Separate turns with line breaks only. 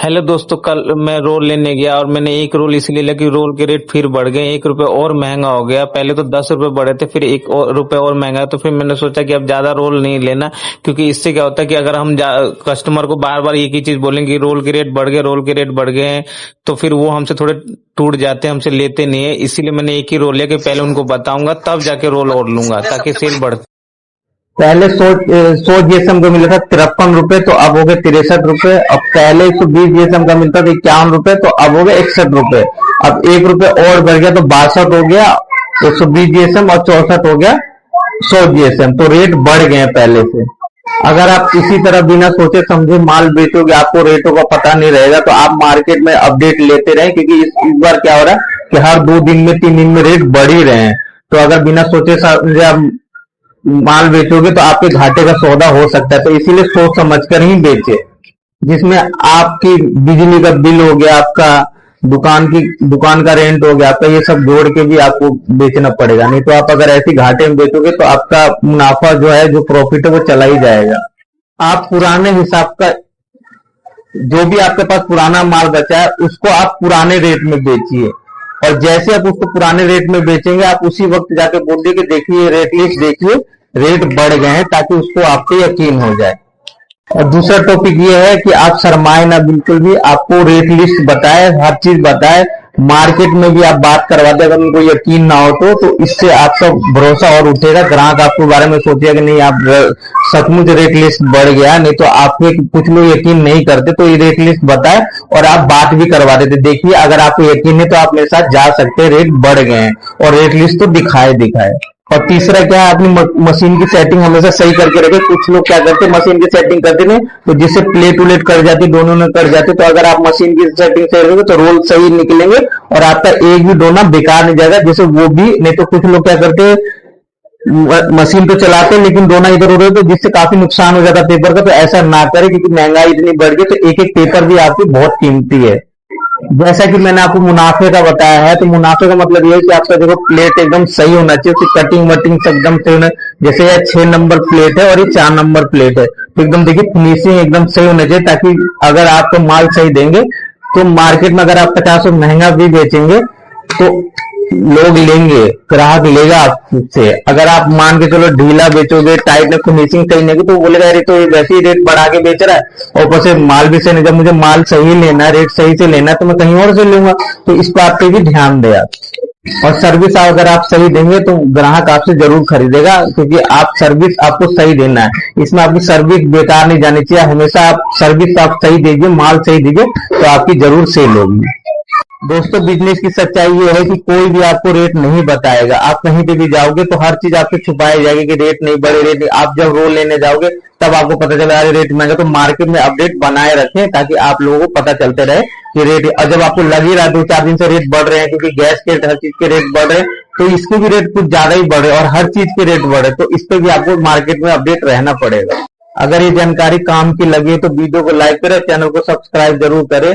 Hello दोस्तों, कल मैं रोल लेने गया और मैंने एक रोल इसलिए लिया कि रोल के रेट फिर बढ़ गए, 1 रुपए और महंगा हो गया। पहले तो 10 रुपए बढ़े थे, फिर 1 रुपए और महंगा है। तो फिर मैंने सोचा कि अब ज्यादा रोल नहीं लेना, क्योंकि इससे क्या होता है कि अगर हम कस्टमर को बार बार एक ही चीज बोलेंगे कि रोल के रेट बढ़ गए, रोल के रेट बढ़ गए हैं, तो फिर वो हमसे थोड़े टूट जाते हैं, हमसे लेते नहीं है। इसीलिए मैंने एक ही रोल लिया कि पहले उनको बताऊंगा तब जाके रोल और लूंगा, ताकि सेल बढ़।
पहले 100 जीएसएम का मिला था 53 रुपए, तो अब हो गए 63 रुपए। अब पहले 120 जीएसएम का मिलता था 51 रुपए, तो अब हो गए 61 रुपए। अब 1 रुपए और बढ़ गया तो 62 हो गया 120 जीएसएम, और 64 हो गया 100 जीएसएम। तो रेट बढ़ गए हैं पहले से। अगर आप इसी तरह बिना सोचे समझे माल बेचोगे, आपको रेटों का पता नहीं रहेगा, तो आप मार्केट में अपडेट लेते रहें, क्योंकि इस बार क्या हो रहा है कि हर 2 दिन में 3 दिन में रेट बढ़ ही रहे हैं। तो अगर बिना सोचे समझे आप माल बेचोगे तो आपके घाटे का सौदा हो सकता है। तो इसीलिए सोच समझकर ही बेचे, जिसमें आपकी बिजली का बिल हो गया, आपका दुकान का रेंट हो गया, आपका ये सब जोड़ के भी आपको बेचना पड़ेगा। नहीं तो आप अगर ऐसी घाटे में बेचोगे तो आपका मुनाफा जो है, जो प्रॉफिट है, वो चला ही जाएगा। आप पुराने हिसाब का जो भी आपके पास पुराना माल बचा है उसको आप पुराने रेट में बेचिए, और जैसे आप उसको पुराने रेट में बेचेंगे, आप उसी वक्त जाके बोलिए कि देखिए रेट लिस्ट देखिए, रेट बढ़ गए हैं, ताकि उसको आपको यकीन हो जाए। और दूसरा टॉपिक ये है कि आप शर्माए ना बिल्कुल भी, आपको रेट लिस्ट बताए, हर चीज बताए, मार्केट में भी आप बात करवा दे। अगर उनको यकीन ना हो तो इससे आपका भरोसा और उठेगा, ग्राहक आपके बारे में सोचेगा कि नहीं, आप सचमुच रेट लिस्ट बढ़ गया। नहीं तो आपके कुछ लोग यकीन नहीं करते, तो ये रेट लिस्ट बताए और आप बात भी करवा देते, देखिए अगर आपको यकीन है तो आप मेरे साथ जा सकते हैं, रेट बढ़ गए हैं, और रेट लिस्ट तो दिखाए। और तीसरा क्या है, अपनी मशीन की सेटिंग हमेशा सही करके रखे। कुछ लोग क्या करते हैं, मशीन की सेटिंग करते नहीं, तो जिससे प्लेट उलेट कर जाती, दोनों में कर जाते। तो अगर आप मशीन की सेटिंग सही रखोगे तो रोल सही निकलेंगे, और आपका एक भी डोना बेकार नहीं जाएगा। जैसे वो भी नहीं, तो कुछ लोग क्या करते हैं, मशीन तो चलाते हैं लेकिन डोना इधर उधर, तो जिससे काफी नुकसान हो जाता है पेपर का। तो ऐसा ना करें, क्योंकि महंगाई इतनी बढ़ गई, तो एक एक पेपर भी आपकी बहुत कीमती है। जैसा कि मैंने आपको मुनाफे का बताया है, तो मुनाफे का मतलब ये है कि आपका देखो प्लेट एकदम सही होना चाहिए, उसकी कटिंग वटिंग से एकदम सही होना। जैसे यह 6 नंबर प्लेट है और ये 4 नंबर प्लेट है, तो एकदम देखिए फिनिशिंग एकदम सही होना चाहिए, ताकि अगर आपको माल सही देंगे तो मार्केट में अगर आप 50 महंगा भी बेचेंगे तो लोग लेंगे, ग्राहक लेगा आपसे। अगर आप मान के चलो ढीला बेचोगे, टाइट में फिनिशिंग सही नहीं, तो बोलेगा अरे तो वैसे ही रेट बढ़ा के बेच रहा है, और ऊपर से माल भी सही नहीं। जब मुझे माल सही लेना है, रेट सही से लेना है, तो मैं कहीं और से लूंगा। तो इस बात पे भी ध्यान दे आप। और सर्विस अगर आप सही देंगे तो ग्राहक आपसे जरूर खरीदेगा, क्योंकि आप सर्विस आपको सही देना है। इसमें आपकी सर्विस बेकार नहीं जानी चाहिए, हमेशा आप सर्विस आप सही दीजिए, माल सही दीजिए, तो आपकी जरूर सेल होगी। दोस्तों, बिजनेस की सच्चाई ये है कि कोई भी आपको रेट नहीं बताएगा। आप कहीं पे भी जाओगे तो हर चीज आपसे छुपाई जाएगी कि रेट नहीं बढ़े, रेट नहीं। आप जब रोल लेने जाओगे तब आपको पता चला अरे रेट महंगा। तो मार्केट में अपडेट बनाए रखें, ताकि आप लोगों को पता चलते रहे कि रेट। और जब आपको लग ही रहा है 2-4 दिन से रेट बढ़ रहे हैं, क्योंकि गैस के हर चीज के रेट बढ़ रहे हैं, तो इसके भी रेट कुछ ज्यादा ही बढ़े, और हर चीज के रेट बढ़े, तो इस पे भी आपको मार्केट में अपडेट रहना पड़ेगा। अगर ये जानकारी काम की लगे तो वीडियो को लाइक करें, चैनल को सब्सक्राइब जरूर करें।